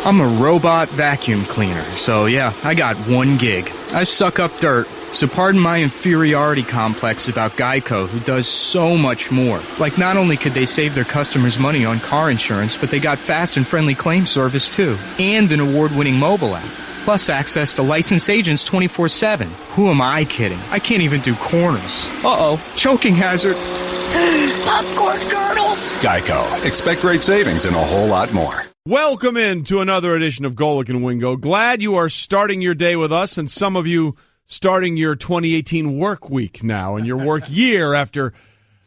I'm a robot vacuum cleaner, so yeah, I got one gig. I suck up dirt, so pardon my inferiority complex about Geico, who does so much more. Like, not only could they save their customers money on car insurance, but they got fast and friendly claim service too, and an award-winning mobile app. Plus access to licensed agents 24/7. Who am I kidding? I can't even do corners. Uh-oh, choking hazard. Popcorn kernels. Geico. Expect great savings and a whole lot more. Welcome in to another edition of Golic and Wingo. Glad you are starting your day with us, and some of you starting your 2018 work week now and your work year after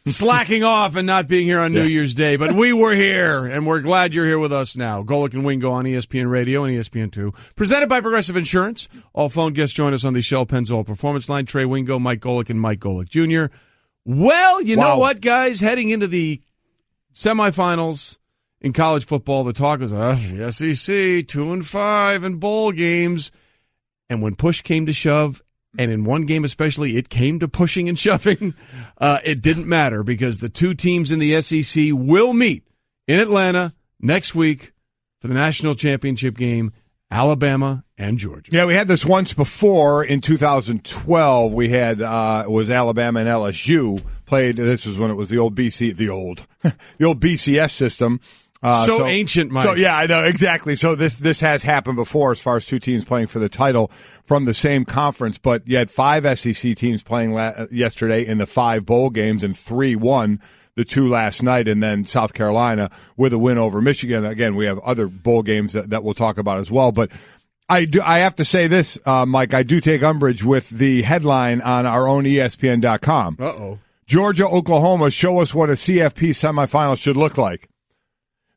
slacking off and not being here on New Year's Day. But we were here, and we're glad you're here with us now. Golic and Wingo on ESPN Radio and ESPN2. Presented by Progressive Insurance. All phone guests join us on the Shell Pennzoil Performance Line. Trey Wingo, Mike Golic, and Mike Golic Jr. Well, you know what, guys? Heading into the semifinals in college football, the talk was, the SEC, 2-5 in bowl games. And when push came to shove, and in one game especially, it came to pushing and shoving, it didn't matter because the two teams in the SEC will meet in Atlanta next week for the national championship game, Alabama and Georgia. Yeah, we had this once before in 2012. We had it was Alabama and LSU played. This was when it was the old BCS system. So ancient, Mike. So yeah, I know exactly. So this has happened before as far as two teams playing for the title from the same conference. But you had 5 SEC teams playing yesterday in the 5 bowl games, and 3 won the 2 last night, and then South Carolina with a win over Michigan. Again, we have other bowl games that we'll talk about as well. But I have to say this, Mike. I do take umbrage with the headline on our own ESPN.com. Uh-oh. Georgia, Oklahoma, show us what a CFP semifinal should look like.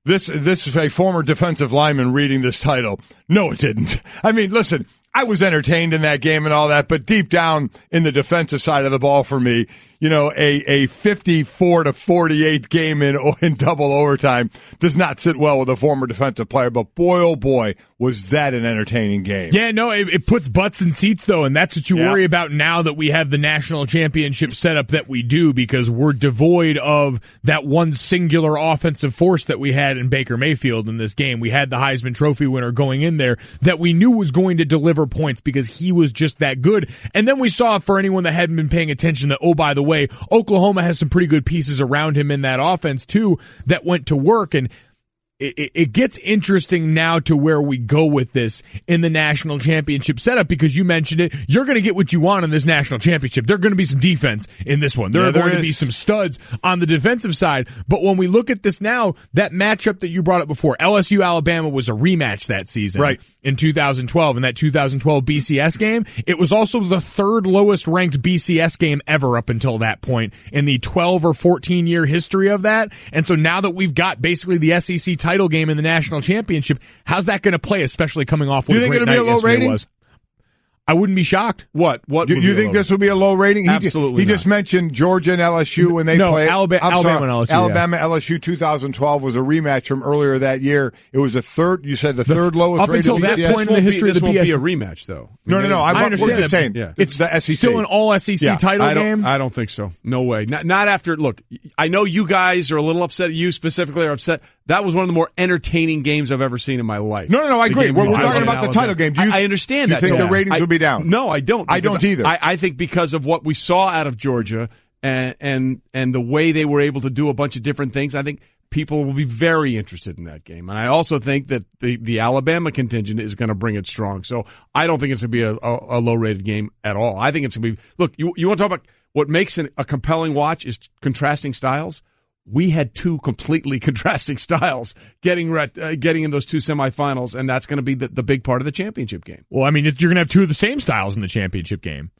This is a former defensive lineman reading this title. No, it didn't. I mean, listen, I was entertained in that game and all that, but deep down in the defensive side of the ball for me, you know, a 54-48 game in double overtime does not sit well with a former defensive player. But boy, oh boy, was that an entertaining game. Yeah, no, it puts butts in seats, though, and that's what you worry about now that we have the national championship setup that we do, because we're devoid of that one singular offensive force that we had in Baker Mayfield in this game. We had the Heisman Trophy winner going in there that we knew was going to deliver points because he was just that good. And then we saw, for anyone that hadn't been paying attention, that, oh, by the way, Oklahoma has some pretty good pieces around him in that offense, too, that went to work. And it gets interesting now to where we go with this in the national championship setup, because you mentioned it. You're going to get what you want in this national championship. There are going to be some defense in this one. There are going to be some studs on the defensive side. But when we look at this now, that matchup that you brought up before, LSU-Alabama was a rematch that season. Right. In 2012, in that 2012 BCS game. It was also the 3rd lowest ranked BCS game ever up until that point in the 12 or 14 year history of that. And so now that we've got basically the SEC title game in the national championship, how's that going to play, especially coming off what a great night yesterday was? I wouldn't be shocked. What you think this will be a low rating? Absolutely. He just mentioned Georgia and LSU when they played. Alabama and LSU. Alabama LSU 2012 was a rematch from earlier that year. It was you said the third lowest up until that point in the history of the BCS. This won't be a rematch, though. No. I understand. We're just saying. Yeah. It's the SEC. Still an all SEC title game? I don't think so. No way. Not after. Look, I know you guys are a little upset. You specifically are upset. That was one of the more entertaining games I've ever seen in my life. No. I agree. We're talking about the title game. I understand that. Do you think the ratings will be down? No, I don't. I don't either. I think because of what we saw out of Georgia and the way they were able to do a bunch of different things, I think people will be very interested in that game. And I also think that the Alabama contingent is going to bring it strong. So I don't think it's going to be a low-rated game at all. I think it's going to be – look, you want to talk about what makes a compelling watch is contrasting styles. We had 2 completely contrasting styles getting in those 2 semifinals, and that's going to be the big part of the championship game. Well, I mean, you're going to have 2 of the same styles in the championship game.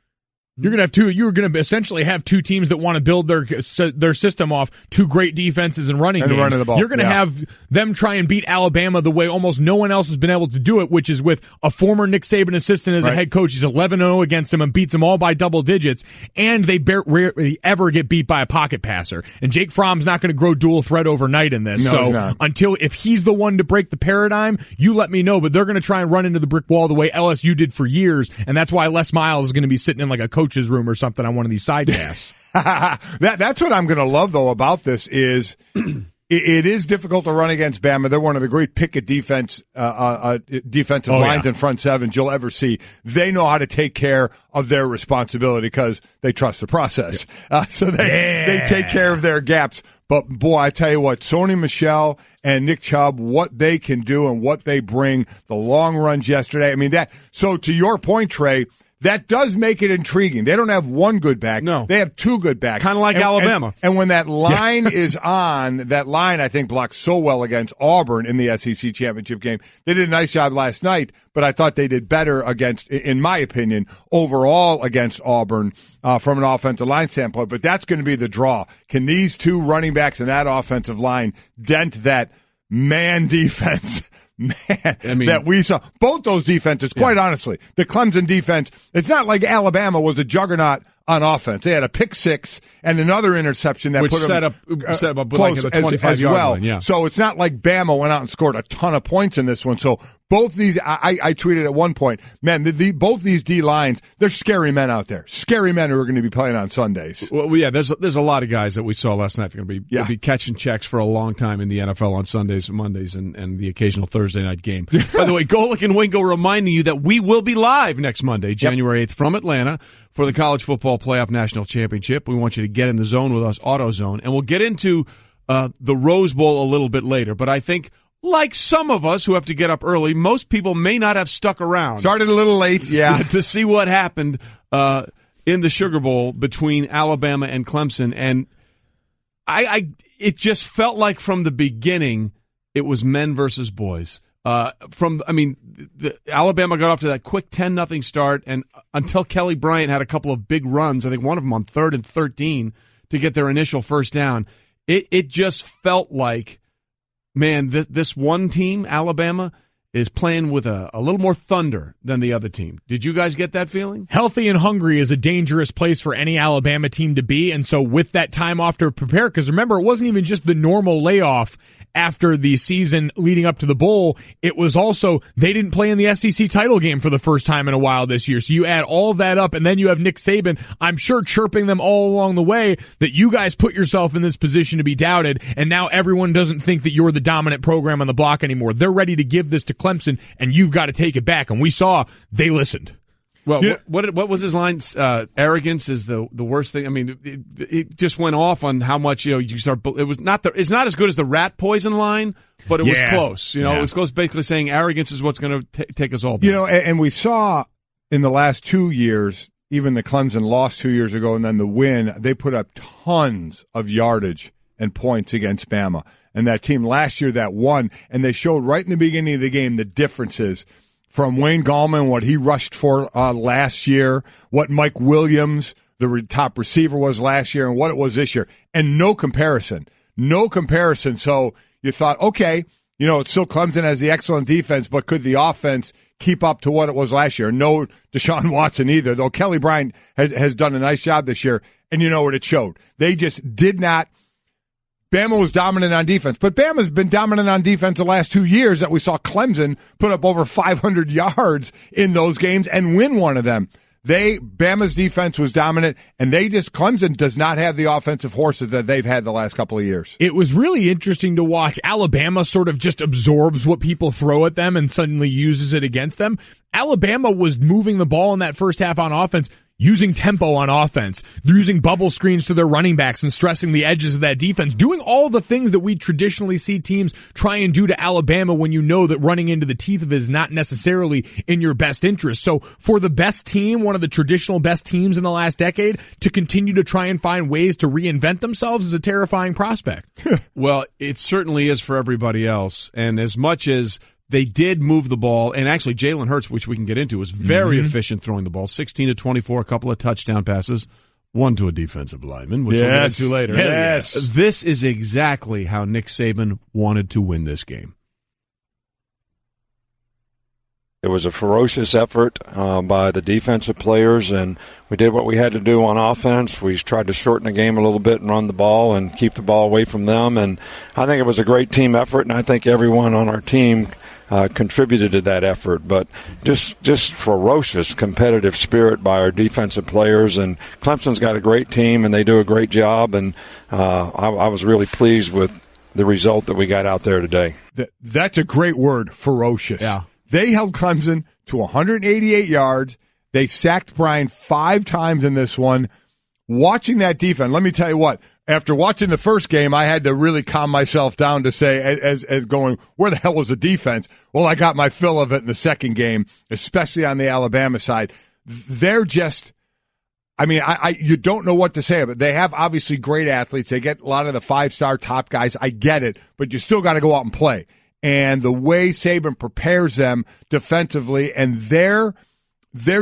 You're going to have 2. You're going to essentially have 2 teams that want to build their system off 2 great defenses and running games. Running the ball. You're going to have them try and beat Alabama the way almost no one else has been able to do it, which is with a former Nick Saban assistant as a head coach. He's 11-0 against them and beats them all by double digits, and they rarely ever get beat by a pocket passer. And Jake Fromm's not going to grow dual threat overnight in this. No, until if he's the one to break the paradigm, you let me know. But they're going to try and run into the brick wall the way LSU did for years, and that's why Les Miles is going to be sitting in like a coach's room or something on one of these sidecasts. That's what I'm going to love, though, about this is It is difficult to run against Bama. They're one of the great picket defensive lines and front sevens you'll ever see. They know how to take care of their responsibility because they trust the process. So they take care of their gaps. But, boy, I tell you what, Sony Michel and Nick Chubb, what they can do and what they bring, the long runs yesterday. I mean, so to your point, Trey, that does make it intriguing. They don't have one good back. No. They have two good backs. Kind of like Alabama. And when that line is on, that line, I think, blocked so well against Auburn in the SEC championship game. They did a nice job last night, but I thought they did better against, in my opinion, overall against Auburn from an offensive line standpoint. But that's going to be the draw. Can these two running backs in that offensive line dent that man defense? That we saw. Both those defenses, quite honestly, the Clemson defense, it's not like Alabama was a juggernaut on offense. They had a pick six and another interception that put set them up close like a 25-yard well. line, yeah. So it's not like Bama went out and scored a ton of points in this one. So both these, I tweeted at one point, man, both these D lines, they're scary men out there. Scary men who are going to be playing on Sundays. Well, yeah, there's a lot of guys that we saw last night that are going to be catching checks for a long time in the NFL on Sundays and Mondays and the occasional Thursday night game. By the way, Golic and Wingo reminding you that we will be live next Monday, January 8th, from Atlanta for the College Football Playoff National Championship. We want you to get in the zone with us, AutoZone, and we'll get into the Rose Bowl a little bit later. But I think, like some of us who have to get up early, most people may not have stuck around. Started a little late, to see what happened in the Sugar Bowl between Alabama and Clemson. And it just felt like from the beginning it was men versus boys. Alabama got off to that quick 10-0 start, and until Kelly Bryant had a couple of big runs, I think one of them on 3rd and 13 to get their initial first down, it just felt like, man, this one team, Alabama, is playing with a little more thunder than the other team. Did you guys get that feeling? Healthy and hungry is a dangerous place for any Alabama team to be, and so with that time off to prepare, because remember, it wasn't even just the normal layoff after the season leading up to the bowl. It was also, they didn't play in the SEC title game for the first time in a while this year. So you add all that up, and then you have Nick Saban, I'm sure, chirping them all along the way that you guys put yourself in this position to be doubted, and now everyone doesn't think that you're the dominant program on the block anymore. They're ready to give this to Clemson, and you've got to take it back. And we saw they listened. Well, what was his line? Arrogance is the worst thing. I mean, it just went off on how much you start. It's not as good as the rat poison line, but it was close. It was close, basically saying arrogance is what's going to take us all down. And we saw in the last 2 years, even the Clemson loss 2 years ago, and then the win, they put up tons of yardage and points against Bama. And that team last year that won, and they showed right in the beginning of the game the differences from Wayne Gallman, what he rushed for last year, what Mike Williams, the top receiver, was last year, and what it was this year. And no comparison. No comparison. So you thought, okay, it's still Clemson has the excellent defense, but could the offense keep up to what it was last year? No Deshaun Watson either, though Kelly Bryant has done a nice job this year. And you know what it showed? They just did not. Bama was dominant on defense, but Bama's been dominant on defense the last 2 years that we saw Clemson put up over 500 yards in those games and win one of them. Bama's defense was dominant, and Clemson does not have the offensive horses that they've had the last couple of years. It was really interesting to watch. Alabama sort of just absorbs what people throw at them and suddenly uses it against them. Alabama was moving the ball in that first half on offense, using tempo on offense, using bubble screens to their running backs and stressing the edges of that defense, doing all the things that we traditionally see teams try and do to Alabama when you know that running into the teeth of it is not necessarily in your best interest. So for the best team, one of the traditional best teams in the last decade, to continue to try and find ways to reinvent themselves is a terrifying prospect. Well, it certainly is for everybody else. And as much as they did move the ball, and actually Jalen Hurts, which we can get into, was very efficient throwing the ball, 16 to 24, a couple of touchdown passes, one to a defensive lineman, which we'll get into later. Yes. This is exactly how Nick Saban wanted to win this game. It was a ferocious effort by the defensive players, and we did what we had to do on offense. We tried to shorten the game a little bit and run the ball and keep the ball away from them, and I think it was a great team effort, and I think everyone on our team contributed to that effort. But just ferocious competitive spirit by our defensive players, and Clemson's got a great team, and they do a great job, and I was really pleased with the result that we got out there today. That's a great word, ferocious. Yeah. They held Clemson to 188 yards. They sacked Bryant 5 times in this one. Watching that defense, let me tell you what, after watching the first game, I had to really calm myself down to say, as going, where the hell was the defense? Well, I got my fill of it in the second game, especially on the Alabama side. They're just, I mean, you don't know what to say, but they have obviously great athletes. They get a lot of the 5-star top guys. I get it, but you still got to go out and play. And the way Saban prepares them defensively and their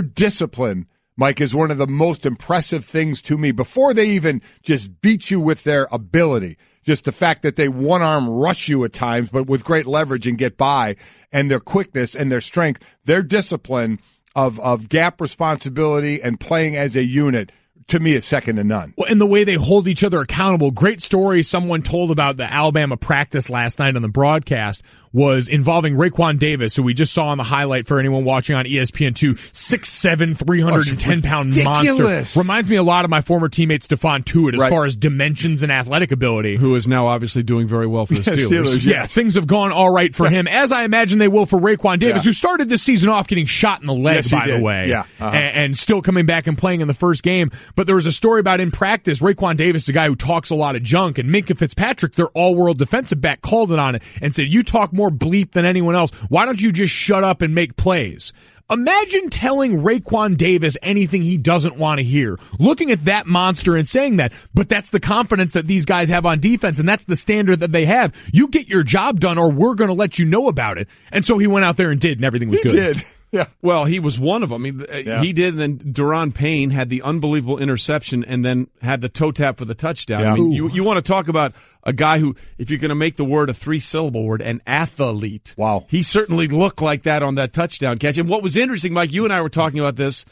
discipline, Mike, is one of the most impressive things to me. Before they even just beat you with their ability, just the fact that they one-arm rush you at times, but with great leverage and get by, and their quickness and their strength, their discipline of gap responsibility and playing as a unit, to me, is second to none. Well, and the way they hold each other accountable. Great story someone told about the Alabama practice last night on the broadcast was involving Raekwon Davis, who we just saw on the highlight for anyone watching on ESPN2, 6'7", 310-pound monster. Reminds me a lot of my former teammate Stephon Tuitt as far as dimensions and athletic ability. Who is now obviously doing very well for the Steelers. Yeah, things have gone all right for him, as I imagine they will for Raekwon Davis, who started this season off getting shot in the leg, by the way, and still coming back and playing in the first game. But there was a story about in practice, Raekwon Davis, a guy who talks a lot of junk, and Minkah Fitzpatrick, their all-world defensive back, called it on it and said, you talk more bleep than anyone else. Why don't you just shut up and make plays? Imagine telling Raekwon Davis anything he doesn't want to hear. Looking at that monster and saying that, but that's the confidence that these guys have on defense, and that's the standard that they have. You get your job done, or we're going to let you know about it. And so he went out there and did, and everything was good. He did. Yeah. Well, he was one of them. I mean, he did, and then Duron Payne had the unbelievable interception and then had the toe tap for the touchdown. Yeah. I mean, you want to talk about a guy who, if you're going to make the word a 3-syllable word, an athlete. Wow. He certainly looked like that on that touchdown catch. And what was interesting, Mike, you and I were talking about this,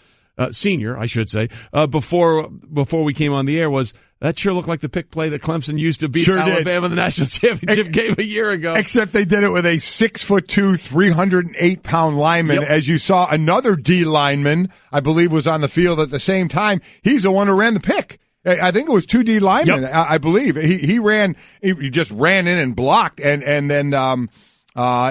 senior, I should say, before we came on the air, was that sure looked like the pick play that Clemson used to beat Alabama in the national championship game a year ago. Except they did it with a 6'2", 308-pound lineman. Yep. As you saw, another D lineman, I believe, was on the field at the same time. He's the one who ran the pick. I think it was 2 D linemen. Yep. I believe he just ran in and blocked, and then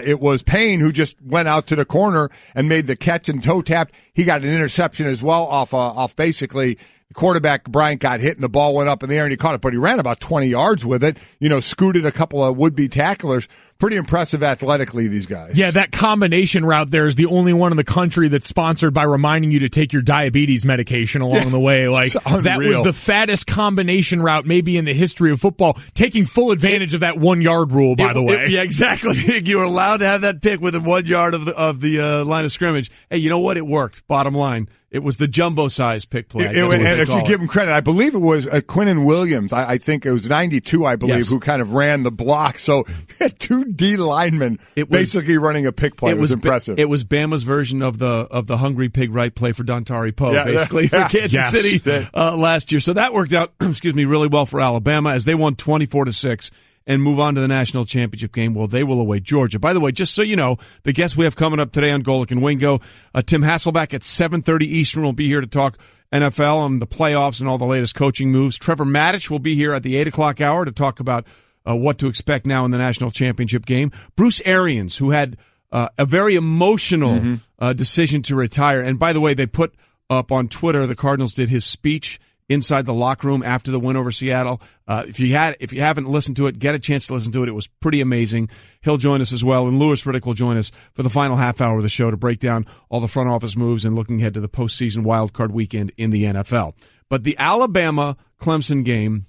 it was Payne who just went out to the corner and made the catch and toe tapped. He got an interception as well off basically. The quarterback, Bryant, got hit and the ball went up in the air and he caught it, but he ran about 20 yards with it, scooted a couple of would-be tacklers. Pretty impressive athletically, these guys. Yeah, that combination route there is the only one in the country that's sponsored by reminding you to take your diabetes medication along the way. Like, that was the fattest combination route maybe in the history of football, taking full advantage of that 1-yard rule, by the way. Yeah, exactly. You were allowed to have that pick within 1 yard of the line of scrimmage. Hey, you know what? It worked. Bottom line. It was the jumbo-size pick play. And if you give him credit, I believe it was Quinnen Williams. I think it was 92, I believe, who kind of ran the block. So you had 2 D linemen basically running a pick play. It was impressive. It was Bama's version of the hungry pig right play for Dontari Poe, basically, for Kansas City last year. So that worked out, really well for Alabama as they won 24-6. And move on to the national championship game. Well, they will await Georgia. By the way, just so you know, the guests we have coming up today on Golic and Wingo, Tim Hasselback at 7:30 Eastern will be here to talk NFL and the playoffs and all the latest coaching moves. Trevor Maddich will be here at the 8 o'clock hour to talk about what to expect now in the national championship game. Bruce Arians, who had a very emotional decision to retire. And by the way, they put up on Twitter, the Cardinals did his speech inside the locker room after the win over Seattle. If you haven't listened to it, get a chance to listen to it. It was pretty amazing. He'll join us as well, and Louis Riddick will join us for the final half hour of the show to break down all the front office moves and looking ahead to the postseason wildcard weekend in the NFL. But the Alabama-Clemson game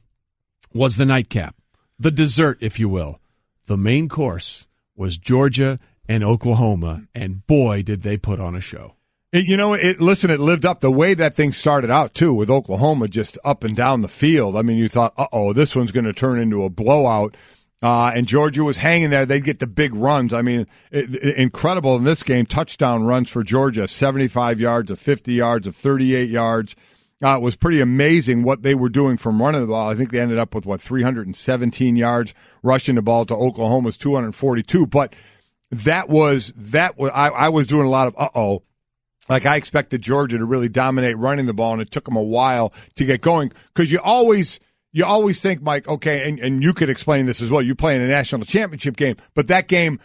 was the nightcap, the dessert, if you will. The main course was Georgia and Oklahoma, and boy, did they put on a show. It lived up the way that thing started out, too, with Oklahoma just up and down the field. I mean, you thought, this one's going to turn into a blowout. And Georgia was hanging there. They'd get the big runs. I mean, incredible in this game. Touchdown runs for Georgia, 75 yards, of 50 yards, of 38 yards. It was pretty amazing what they were doing from running the ball. I think they ended up with, 317 yards rushing the ball to Oklahoma's 242. But I was doing a lot of Like, I expected Georgia to really dominate running the ball, and it took them a while to get going because you always you always think, Mike, okay, and you could explain this as well. You play in a national championship game, but that game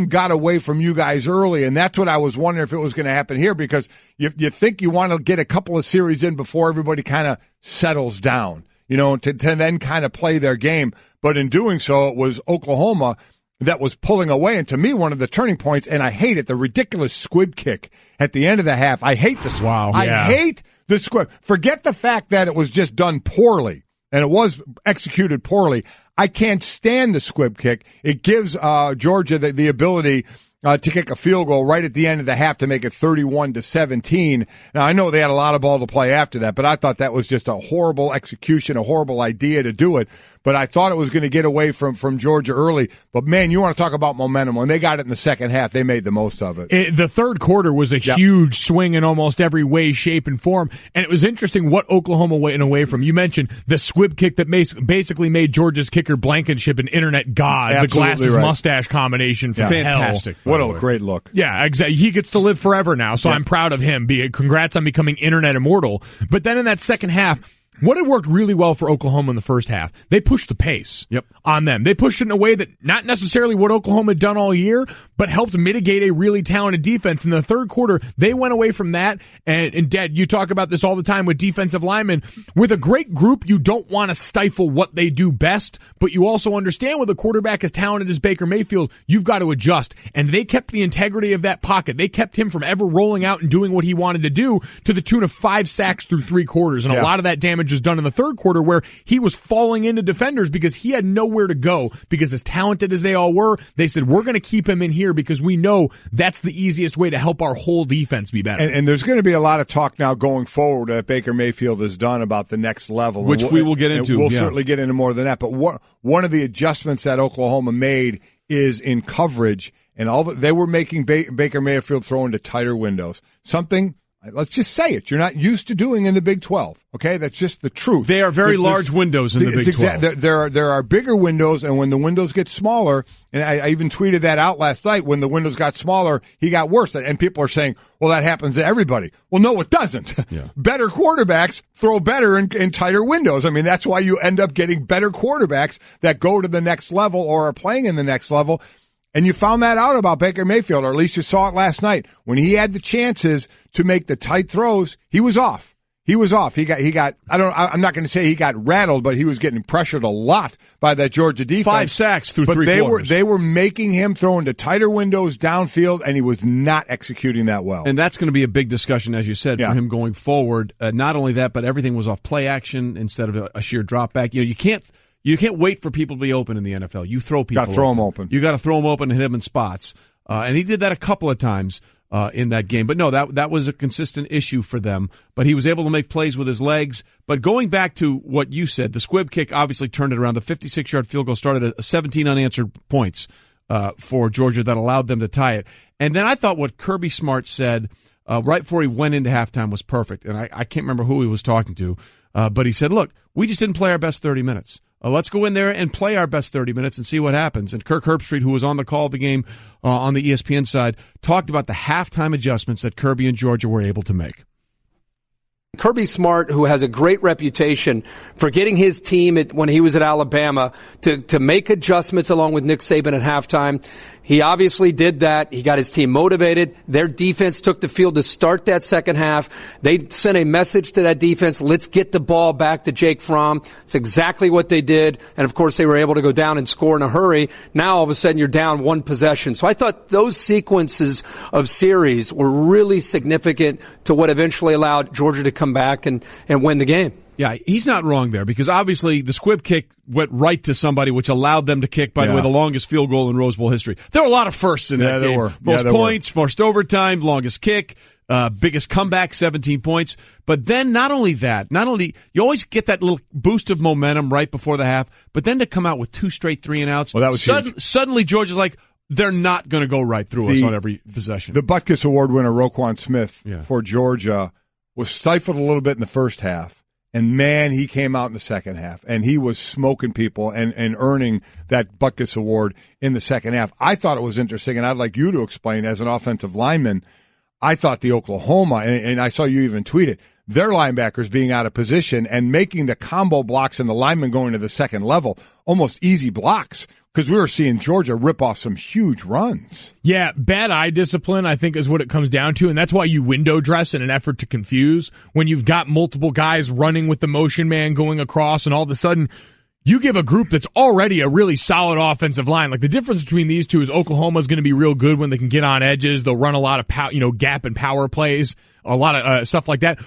got away from you guys early, and that's what I was wondering if it was going to happen here, because you think you want to get a couple of series in before everybody kind of settles down, to then kind of play their game. But in doing so, it was Oklahoma that was pulling away, and to me, one of the turning points, and I hate it, the ridiculous squib kick at the end of the half. I hate this. Wow. I hate the squib. Forget the fact that it was just done poorly. And it was executed poorly. I can't stand the squib kick. It gives Georgia the ability to kick a field goal right at the end of the half to make it 31-17. Now, I know they had a lot of ball to play after that, but I thought that was just a horrible execution, a horrible idea to do it. But I thought it was going to get away from Georgia early. But, man, you want to talk about momentum. When they got it in the second half, they made the most of it. The third quarter was a huge swing in almost every way, shape, and form. And it was interesting what Oklahoma went away from. You mentioned the squib kick that basically made Georgia's kicker Blankenship an internet god. Absolutely, the glasses right. Mustache combination from Fantastic. hell. What a great look. Yeah, exactly. He gets to live forever now, so I'm proud of him. Congrats on becoming internet immortal. But then in that second half, what had worked really well for Oklahoma in the first half, they pushed the pace on them. They pushed it in a way that not necessarily what Oklahoma had done all year, but helped mitigate a really talented defense. In the third quarter, they went away from that. And Dad, you talk about this all the time with defensive linemen. With a great group, you don't want to stifle what they do best, but you also understand with a quarterback as talented as Baker Mayfield, you've got to adjust. And they kept the integrity of that pocket. They kept him from ever rolling out and doing what he wanted to do, to the tune of 5 sacks through 3 quarters. And a lot of that damage was done in the third quarter, where he was falling into defenders because he had nowhere to go, because as talented as they all were, they said, we're going to keep him in here because we know that's the easiest way to help our whole defense be better. And there's going to be a lot of talk now going forward that Baker Mayfield has done about the next level. Which we will get into. We'll certainly get into more than that. But one of the adjustments that Oklahoma made is in coverage, and they were making Baker Mayfield throw into tighter windows. Something, let's just say it, you're not used to doing in the Big 12. Okay, that's just the truth. They are very large windows in the Big 12. There are bigger windows, and when the windows get smaller, and I even tweeted that out last night, when the windows got smaller, he got worse. And people are saying, well, that happens to everybody. Well, no, it doesn't. Yeah. Better quarterbacks throw better in tighter windows. I mean, that's why you end up getting better quarterbacks that go to the next level or are playing in the next level. And you found that out about Baker Mayfield, or at least you saw it last night. When he had the chances to make the tight throws, he was off. He was off. I'm not going to say he got rattled, but he was getting pressured a lot by that Georgia defense. 5 sacks through 3 quarters. They were making him throw into tighter windows downfield, and he was not executing that well. And that's going to be a big discussion, as you said, for him going forward. Not only that, but everything was off play action instead of a sheer drop back. You can't wait for people to be open in the NFL. You throw people. Got to throw them open. You got to throw them open and hit them in spots. And he did that a couple of times in that game. But no, that was a consistent issue for them. But he was able to make plays with his legs. But going back to what you said, the squib kick obviously turned it around. The 56-yard field goal started at 17 unanswered points for Georgia that allowed them to tie it. And then I thought what Kirby Smart said right before he went into halftime was perfect. And I can't remember who he was talking to. But he said, look, we just didn't play our best 30 minutes. Let's go in there and play our best 30 minutes and see what happens. And Kirk Herbstreit, who was on the call of the game on the ESPN side, talked about the halftime adjustments that Kirby and Georgia were able to make. Kirby Smart, who has a great reputation for getting his team when he was at Alabama to make adjustments along with Nick Saban at halftime. He obviously did that. He got his team motivated. Their defense took the field to start that second half. They sent a message to that defense, let's get the ball back to Jake Fromm. It's exactly what they did. And, of course, they were able to go down and score in a hurry. Now, all of a sudden, you're down 1 possession. So I thought those sequences of series were really significant to what eventually allowed Georgia to come back and win the game. Yeah, he's not wrong there, because obviously the squib kick went right to somebody, which allowed them to kick, by the way, the longest field goal in Rose Bowl history. There were a lot of firsts in that game. There were. Most points, most overtime, longest kick, biggest comeback, 17 points. But then not only you always get that little boost of momentum right before the half, but then to come out with 2 straight 3-and-outs. Well, that was huge. Suddenly Georgia's like, they're not going to go right through us on every possession. The Butkus Award winner, Roquan Smith, for Georgia, was stifled a little bit in the first half. And, man, he came out in the second half, and he was smoking people and earning that Butkus Award in the second half. I thought it was interesting, and I'd like you to explain, as an offensive lineman, I thought the Oklahoma, and I saw you even tweet it, their linebackers being out of position and making the combo blocks and the linemen going to the second level almost easy blocks, because we were seeing Georgia rip off some huge runs. Yeah, bad eye discipline, I think, is what it comes down to, and that's why you window dress in an effort to confuse. When you've got multiple guys running with the motion man going across, and all of a sudden you give a group that's already a really solid offensive line. Like, the difference between these two is Oklahoma's going to be real good when they can get on edges. They'll run a lot of gap and power plays, a lot of stuff like that.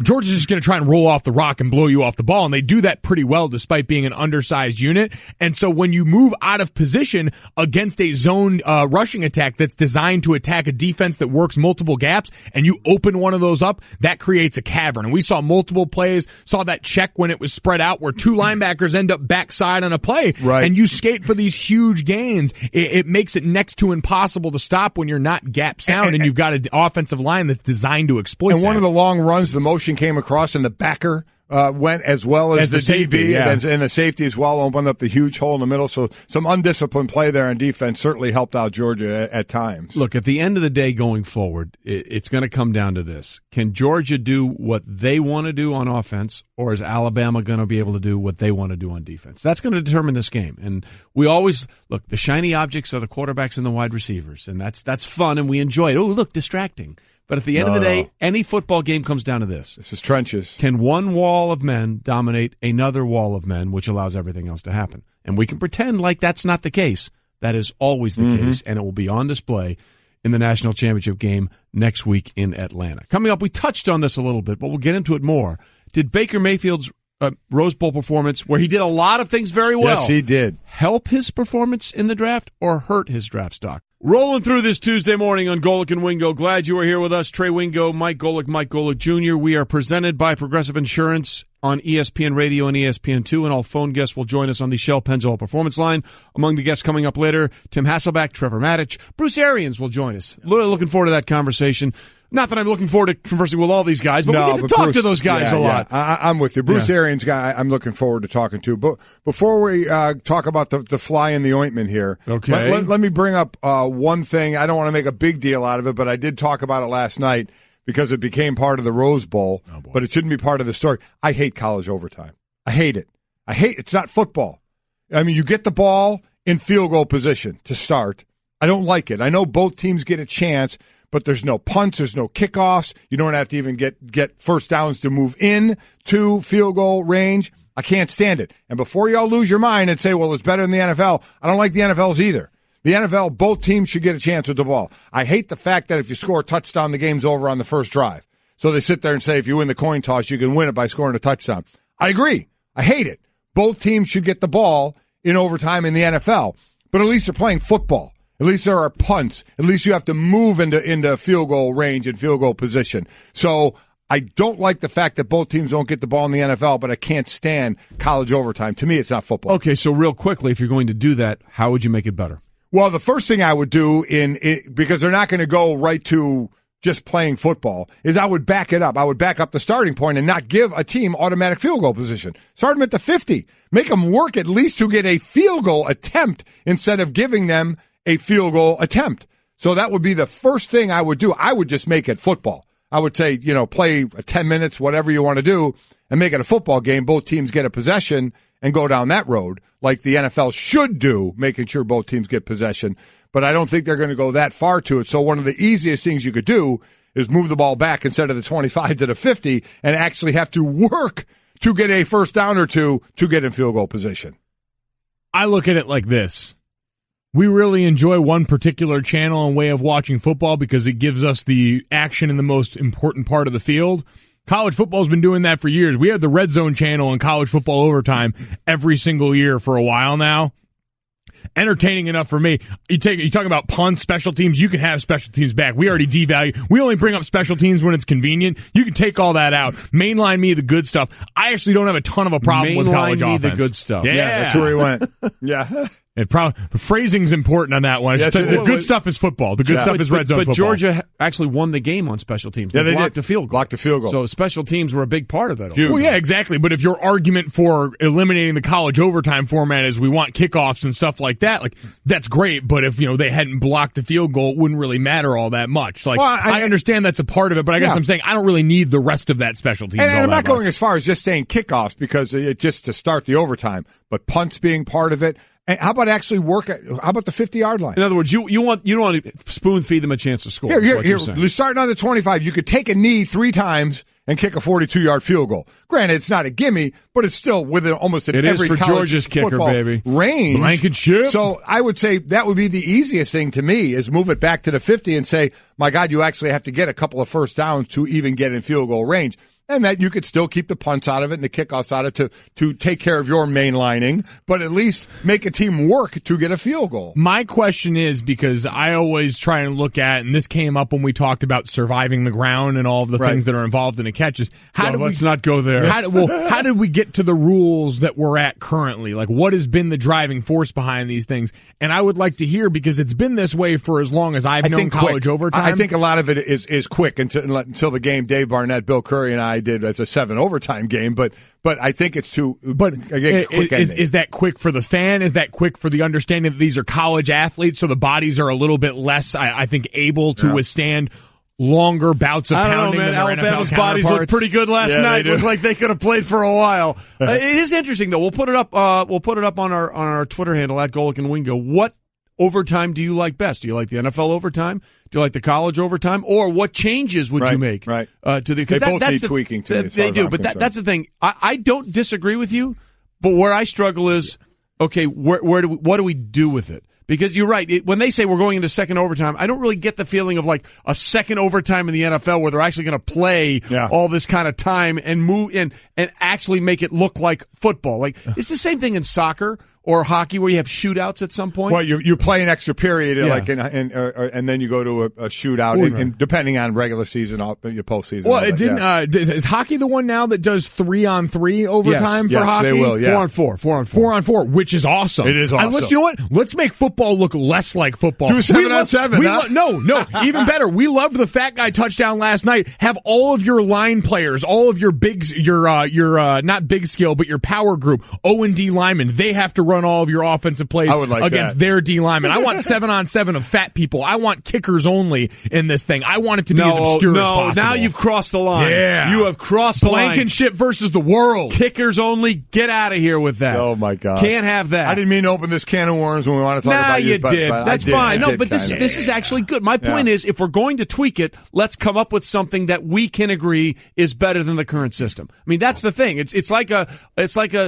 Georgia's just going to try and roll off the rock and blow you off the ball, and they do that pretty well despite being an undersized unit. And so when you move out of position against a zone rushing attack that's designed to attack a defense that works multiple gaps, and you open one of those up, that creates a cavern. And we saw multiple plays, saw that check when it was spread out where two linebackers end up backside on a play, right, and you skate for these huge gains. It makes it next to impossible to stop when you're not gap sound and you've got an offensive line that's designed to exploit and that. One of the long runs, the motion came across and the backer went as well as the safety, DB, and the safety as well opened up the huge hole in the middle. So some undisciplined play there on defense certainly helped out Georgia at times. Look, at the end of the day going forward, it's going to come down to this. Can Georgia do what they want to do on offense, or is Alabama going to be able to do what they want to do on defense? That's going to determine this game. And we always, look, the shiny objects are the quarterbacks and the wide receivers, and that's fun, and we enjoy it. Oh, look, distracting. But at the end of the day, any football game comes down to this. This is trenches. Can one wall of men dominate another wall of men, which allows everything else to happen? And we can pretend like that's not the case. That is always the case, and it will be on display in the national championship game next week in Atlanta. Coming up, we touched on this a little bit, but we'll get into it more. Did Baker Mayfield's Rose Bowl performance, where he did a lot of things very well, yes, he did, help his performance in the draft or hurt his draft stock? Rolling through this Tuesday morning on Golick and Wingo. Glad you are here with us. Trey Wingo, Mike Golick Jr. We are presented by Progressive Insurance on ESPN Radio and ESPN2, and all phone guests will join us on the Shell Pennzoil Performance Line. Among the guests coming up later, Tim Hasselback, Trevor Mattich, Bruce Arians will join us. Looking forward to that conversation. Not that I'm looking forward to conversing with all these guys, but we get to talk to those guys a lot. Yeah. I'm with you. Bruce Arians guy, I'm looking forward to talking to. But before we talk about the fly in the ointment here, okay, let me bring up one thing. I don't want to make a big deal out of it, but I did talk about it last night because it became part of the Rose Bowl, but it shouldn't be part of the story. I hate college overtime. I hate it. It's not football. I mean, you get the ball in field goal position to start. I don't like it. I know both teams get a chance, but there's no punts, there's no kickoffs. You don't have to even get first downs to move in to field goal range. I can't stand it. And before y'all lose your mind and say, well, it's better than the NFL, I don't like the NFL's either. The NFL, both teams should get a chance with the ball. I hate the fact that if you score a touchdown, the game's over on the first drive. So they sit there and say, if you win the coin toss, you can win it by scoring a touchdown. I agree. I hate it. Both teams should get the ball in overtime in the NFL. But at least they're playing football. At least there are punts. At least you have to move into field goal range and field goal position. So I don't like the fact that both teams don't get the ball in the NFL, but I can't stand college overtime. To me, it's not football. Okay, so real quickly, if you're going to do that, how would you make it better? Well, the first thing I would do because they're not going to go right to just playing football, is I would back it up. I would back up the starting point and not give a team automatic field goal position. Start them at the 50. Make them work at least to get a field goal attempt instead of giving them a field goal attempt. So that would be the first thing I would do. I would just make it football. I would say, play 10 minutes, whatever you want to do, and make it a football game. Both teams get a possession and go down that road like the NFL should do, making sure both teams get possession. But I don't think they're going to go that far to it. So one of the easiest things you could do is move the ball back instead of the 25 to the 50 and actually have to work to get a first down or two to get in field goal position. I look at it like this. We really enjoy one particular channel and way of watching football because it gives us the action in the most important part of the field. College football's been doing that for years. We had the Red Zone channel in college football overtime every single year for a while now. Entertaining enough for me. You talk about punts, special teams, you can have special teams back. We already devalue. We only bring up special teams when it's convenient. You can take all that out. Mainline me the good stuff. I actually don't have a ton of a problem with college offense. Mainline me the good stuff. Yeah. That's where he went. Yeah. Phrasing's important on that one. Yes, the good stuff is football. The good stuff is red zone football. But Georgia actually won the game on special teams. They blocked a field goal. Blocked a field goal. So special teams were a big part of that. Well, yeah, exactly. But if your argument for eliminating the college overtime format is we want kickoffs and stuff like that, like that's great. But if they hadn't blocked a field goal, it wouldn't really matter all that much. Like I understand that's a part of it, but I guess I'm saying I don't really need the rest of that special teams. And I'm not going as far as just saying kickoffs because it's just to start the overtime, but punts being part of it. And how about actually how about the 50-yard line? In other words, you don't want to spoon feed them a chance to score. Here, starting on the 25, you could take a knee 3 times and kick a 42-yard field goal. Granted, it's not a gimme, but it's still within almost every college for Georgia's kicker, baby. Range. Blankenship. So I would say that would be the easiest thing to me is move it back to the 50 and say, my God, you actually have to get a couple of first downs to even get in field goal range. And that you could still keep the punts out of it and the kickoffs out of it to take care of your mainlining, but at least make a team work to get a field goal. My question is, because I always try and look at, and this came up when we talked about surviving the ground and all of the things that are involved in a catch, is let's not go there. How did we get to the rules that we're at currently? Like, what has been the driving force behind these things? And I would like to hear, because it's been this way for as long as I've known college overtime. I think a lot of it is quick until the game Dave Barnett, Bill Curry, and I did as a 7 overtime game, but I think it's too. But is that quick for the fan? Is that quick for the understanding that these are college athletes, so the bodies are a little bit less, I think, able to withstand longer bouts of pounding? I don't know, man. Than their Alabama's NFL bodies looked pretty good last night. Looked like they could have played for a while. It is interesting though. We'll put it up. We'll put it up on our Twitter handle at Golic and Wingo. What overtime do you like best? Do you like the NFL overtime? Do you like the college overtime? Or what changes would you make? Right. To the, they both need tweaking to me. They do, but that's the thing. I don't disagree with you, but where I struggle is, okay, what do we do with it? Because you're right. When they say we're going into second overtime, I don't really get the feeling of like a second overtime in the NFL where they're actually going to play all this kind of time and move and actually make it look like football. Like it's the same thing in soccer or hockey where you have shootouts at some point. Well, you play an extra period, and then you go to a shootout, and depending on regular season, your postseason. Well, it didn't. Is hockey the one now that does 3-on-3 overtime for hockey? Yes, they will. Yeah. 4-on-4. 4-on-4, which is awesome. It is awesome. You know what? Let's make football look less like football. Do 7-on-7. No, even better. We loved the fat guy touchdown last night. Have all of your line players, all of your not big skill, but your power group, O&D linemen. They have to run all of your offensive plays against their D linemen. I want 7-on-7 of fat people. I want kickers only in this thing. I want it to be as obscure as possible. Now you've crossed the line. Yeah. You have crossed the line. Blankenship versus the world. Kickers only. Get out of here with that. Oh, my God. Can't have that. I didn't mean to open this can of worms when we want to talk about you. Did. That's fine. But this is actually good. My point is, if we're going to tweak it, let's come up with something that we can agree is better than the current system. I mean, that's the thing. It's like a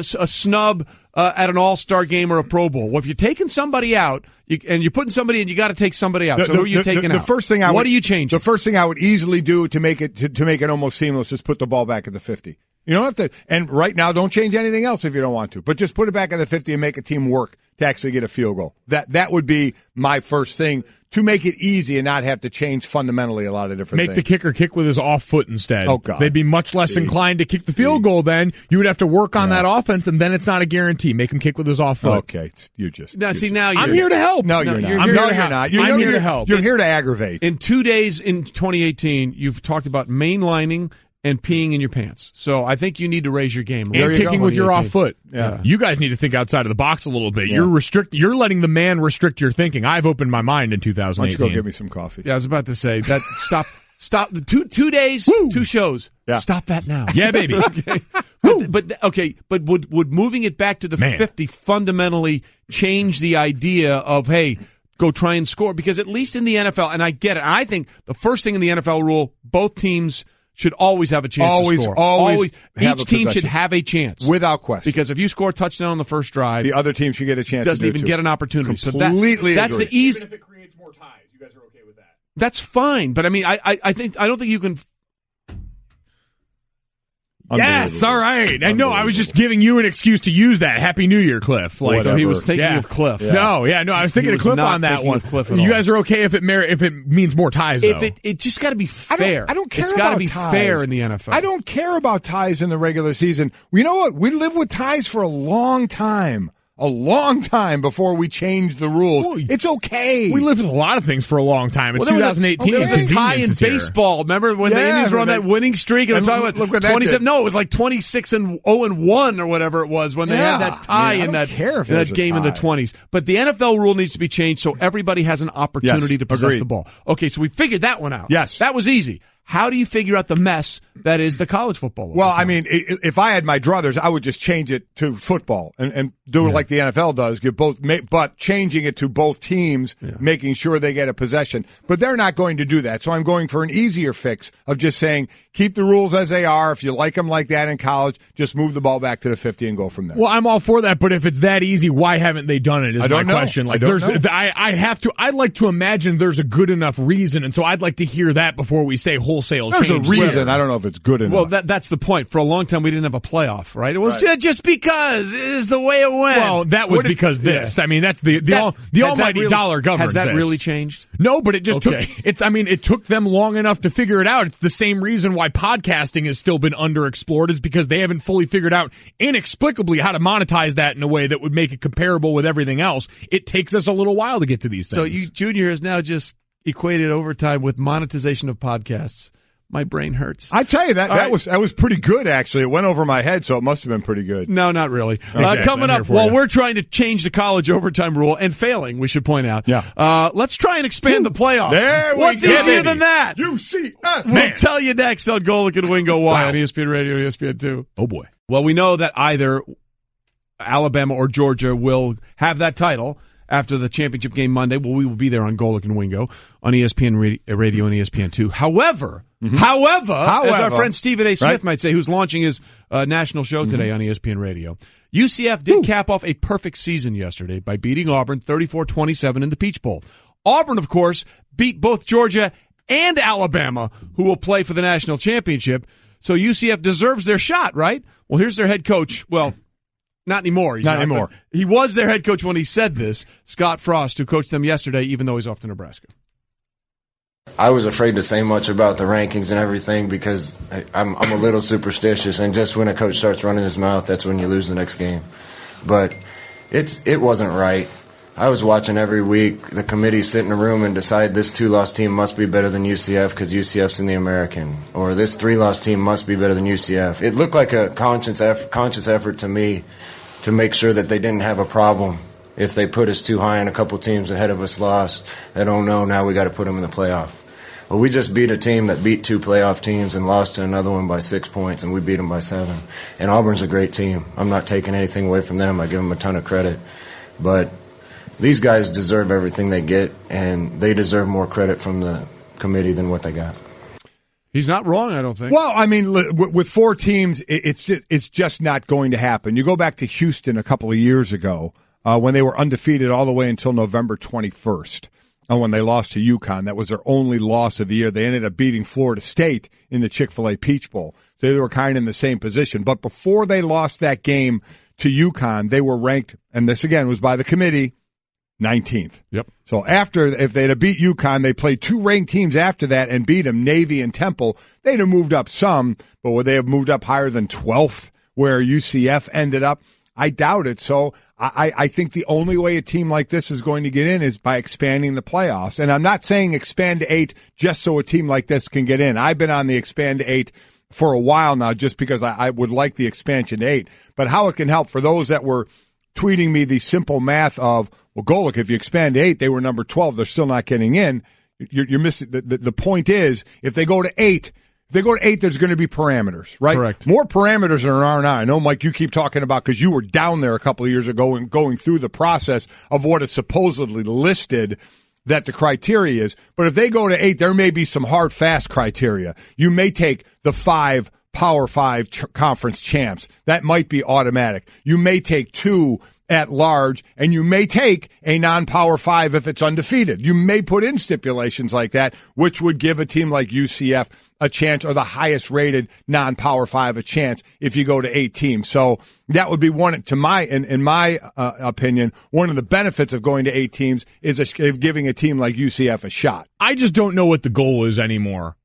snub at an all-star game or a Pro Bowl. Well, if you're taking somebody out and you're putting somebody in, you got to take somebody out. So who are you taking out? What do you change? The first thing I would easily do to make it almost seamless is put the ball back at the 50. You don't have to. And right now, don't change anything else if you don't want to. But just put it back at the 50 and make a team work to actually get a field goal. That would be my first thing to make it easy and not have to change fundamentally a lot of different things. Make the kicker kick with his off foot instead. Oh, God. They'd be much less inclined to kick the field goal then. You would have to work on that offense, and then it's not a guarantee. Make him kick with his off foot. Okay. I'm here to help. No, you're not. I'm here to help. You're here to aggravate. In 2 days in 2018, you've talked about mainlining and peeing in your pants. So I think you need to raise your game. And kicking with your off foot. Yeah. You guys need to think outside of the box a little bit. Yeah. You're letting the man restrict your thinking. I've opened my mind in 2018. Why don't you go get me some coffee? Yeah, I was about to say that. Stop. 2 days, Woo! 2 shows. Yeah. Stop that now. Yeah, baby. But would moving it back to the 50 fundamentally change the idea of, hey, go try and score? Because at least in the NFL, and I get it, I think the first thing in the NFL rule, both teams should always have a chance to score. Always. Each team should have a chance. Without question. Because if you score a touchdown on the first drive, the other team should get a chance doesn't to even get an opportunity. Completely so that's agree. the easy. Even if it creates more ties, you guys are okay with that. That's fine. But I mean, I don't think you can. Yes, all right. I know. I was just giving you an excuse to use that. Happy New Year, Cliff. So he was thinking of Cliff. Yeah. No, I was thinking of Cliff on that one. You guys are okay if it means more ties, though. It just got to be fair. I don't care. It's got to be fair in the NFL. I don't care about ties in the regular season. You know what? We live with ties for a long time. a long time before we changed the rules. Well, it's okay. We lived with a lot of things for a long time. It's Well, 2018. There was a tie in Convenience is here. baseball. Remember when the Indians were on that winning streak? And I'm talking about look what that 27. did. No, it was like 26-0-1 or whatever it was when they had that tie I in don't that, care if in there's that a game in the tie. 20s. But the NFL rule needs to be changed so everybody has an opportunity Yes, to possess agreed. the ball. Okay, so we figured that one out. Yes. That was easy. How do you figure out the mess that is the college football? Well, I mean, if I had my druthers, I would just change it to football and do it like the NFL does, give both, but changing it to both teams, making sure they get a possession. But they're not going to do that. So I'm going for an easier fix of just saying, keep the rules as they are. If you like them like that in college, just move the ball back to the 50 and go from there. Well, I'm all for that, but if it's that easy, why haven't they done it? Is I don't my know. question. Like, I don't there's, know. I'd like to imagine there's a good enough reason, and so I'd like to hear that before we say wholesale There's a change. reason. I don't know if it's good enough. Well, that's the point. For a long time, we didn't have a playoff, right? It was just because it is the way it went. Well, that was because this. I mean, that's the almighty dollar governs. Has that this. really changed? No, but it just Okay. it took them long enough to figure it out. It's the same reason why podcasting has still been underexplored, is because they haven't fully figured out inexplicably how to monetize that in a way that would make it comparable with everything else. It takes us a little while to get to these things. So Junior has now just equated overtime with monetization of podcasts. My brain hurts. I tell you that All right. that was pretty good actually. It went over my head, so it must have been pretty good. No, not really. Exactly. Coming I'm up, here for while you. we're trying to change the college overtime rule and failing, we should point out. Yeah. Let's try and expand the playoffs. There we What's go, easier baby. than that? UCF. We'll tell you next on Golic and Wingo why on ESPN Radio, ESPN 2. oh boy. Well, we know that either Alabama or Georgia will have that title after the championship game Monday. Well, we will be there on Golic and Wingo on ESPN Radio and ESPN 2. However, as our friend Stephen A. Smith might say, who's launching his national show today on ESPN Radio, UCF did cap off a perfect season yesterday by beating Auburn 34-27 in the Peach Bowl. Auburn, of course, beat both Georgia and Alabama, who will play for the national championship. So UCF deserves their shot, right? Well, here's their head coach. Well, not anymore. He's Not anymore. He was their head coach when he said this, Scott Frost, who coached them yesterday, even though he's off to Nebraska. I was afraid to say much about the rankings and everything because I'm a little superstitious, and just when a coach starts running his mouth, that's when you lose the next game. But it wasn't right. I was watching every week the committee sit in a room and decide this 2-loss team must be better than UCF because UCF's in the American, or this 3-loss team must be better than UCF. It looked like a conscious effort to me to make sure that they didn't have a problem if they put us too high and a couple teams ahead of us lost. That, oh no, now we got to put them in the playoff. Well, we just beat a team that beat 2 playoff teams and lost to another one by 6 points, and we beat them by 7. And Auburn's a great team. I'm not taking anything away from them. I give them a ton of credit. But these guys deserve everything they get, and they deserve more credit from the committee than what they got. He's not wrong, I don't think. Well, I mean, with 4 teams, it's just not going to happen. You go back to Houston a couple of years ago when they were undefeated all the way until November 21st. When they lost to UConn. That was their only loss of the year. They ended up beating Florida State in the Chick-fil-A Peach Bowl. So they were kind of in the same position. But before they lost that game to UConn, they were ranked, and this again was by the committee, 19th. Yep. So if they'd have beat UConn, they played 2 ranked teams after that and beat them, Navy and Temple. They'd have moved up some, but would they have moved up higher than 12th where UCF ended up? I doubt it. So I think the only way a team like this is going to get in is by expanding the playoffs. And I'm not saying expand to 8 just so a team like this can get in. I've been on the expand to 8 for a while now just because I would like the expansion to 8. But how it can help for those that were tweeting me the simple math of, well, Golic, if you expand to 8, they were number 12. They're still not getting in. You're missing. The point is, if they go to 8, there's going to be parameters, right? Correct. More parameters than there are now. I know, Mike, you keep talking about because you were down there a couple of years ago and going through the process of what is supposedly listed that the criteria is. But if they go to 8, there may be some hard, fast criteria. You may take the 5 Power 5 conference champs. That might be automatic. You may take 2 at large, and you may take a non-Power 5 if it's undefeated. You may put in stipulations like that, which would give a team like UCF a chance, or the highest rated non-Power 5 a chance if you go to 8 teams. So that would be one, in my opinion, one of the benefits of going to 8 teams is giving a team like UCF a shot. I just don't know what the goal is anymore.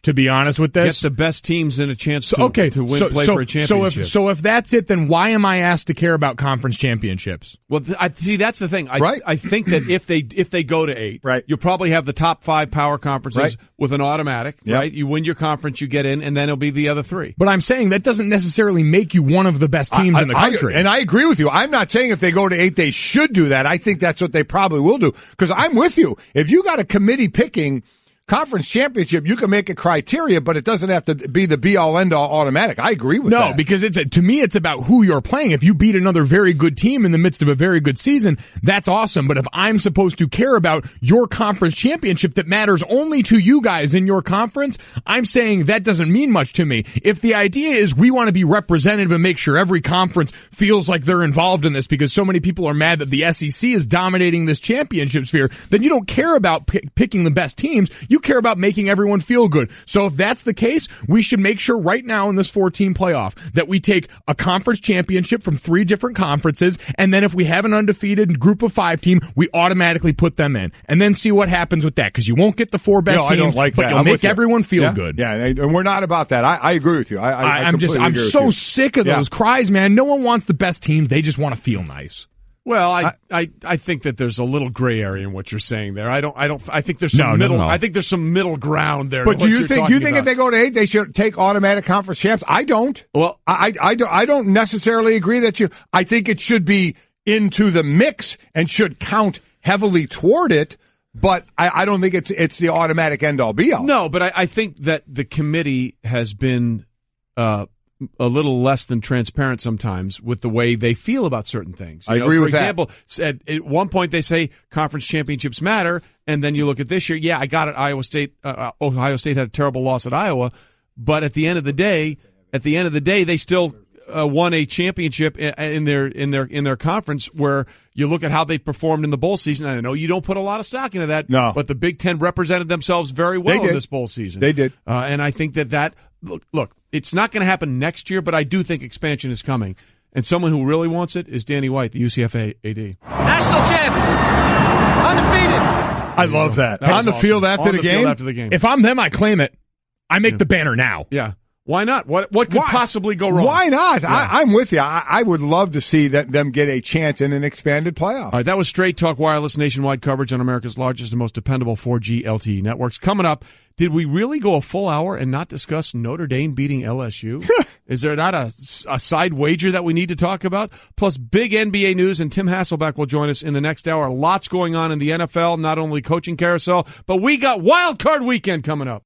to be honest with this. Get the best teams in a chance to play for a championship. So if that's it, then why am I asked to care about conference championships? Well, see, that's the thing. Right. I think that if they go to 8, right, you'll probably have the top 5 power conferences with an automatic, right? You win your conference, you get in, and then it'll be the other 3. But I'm saying that doesn't necessarily make you one of the best teams in the country. And I agree with you. I'm not saying if they go to 8, they should do that. I think that's what they probably will do. Because I'm with you. If you got a committee picking conference championship, you can make a criteria, but it doesn't have to be the be-all, end-all automatic. I agree with that. No, because to me, it's about who you're playing. If you beat another very good team in the midst of a very good season, that's awesome. But if I'm supposed to care about your conference championship that matters only to you guys in your conference, I'm saying that doesn't mean much to me. If the idea is we want to be representative and make sure every conference feels like they're involved in this because so many people are mad that the SEC is dominating this championship sphere, then you don't care about picking the best teams. You care about making everyone feel good. So if that's the case, we should make sure right now in this 4-team playoff that we take a conference championship from 3 different conferences, and then if we have an undefeated group of 5 team, we automatically put them in, and then see what happens with that, because you won't get the 4 best teams, I don't like but that. you'll make everyone feel good. Yeah, and we're not about that. I agree with you. I'm so sick of those cries, man. No one wants the best teams. They just want to feel nice. Well, I think that there's a little gray area in what you're saying there. I think there's some middle. I think there's some middle ground there. But do you think if they go to 8, they should take automatic conference champs? I don't. Well, I don't necessarily agree that you. I think it should be into the mix and should count heavily toward it. But I don't think it's the automatic end all be all. No, but I think that the committee has been a little less than transparent sometimes with the way they feel about certain things. I agree with that. For example, at one point they say conference championships matter, and then you look at this year. Yeah, I got it. Ohio State had a terrible loss at Iowa, but at the end of the day, they still won a championship in their conference. Where you look at how they performed in the bowl season. And I know you don't put a lot of stock into that, no, but the Big Ten represented themselves very well in this bowl season. They did, and I think that look. It's not going to happen next year, but I do think expansion is coming. And someone who really wants it is Danny White, the UCF AD. National champs, undefeated. I love that. On the field after the game? If I'm them, I claim it. I make the banner now. Yeah. Why not? What could possibly go wrong? Why not? Yeah. I'm with you. I would love to see them get a chance in an expanded playoff. All right, that was Straight Talk Wireless nationwide coverage on America's largest and most dependable 4G LTE networks. Coming up, did we really go a full hour and not discuss Notre Dame beating LSU? Is there not a side wager that we need to talk about? Plus, big NBA news, and Tim Hasselbeck will join us in the next hour. Lots going on in the NFL, not only coaching carousel, but we got Wild Card Weekend coming up.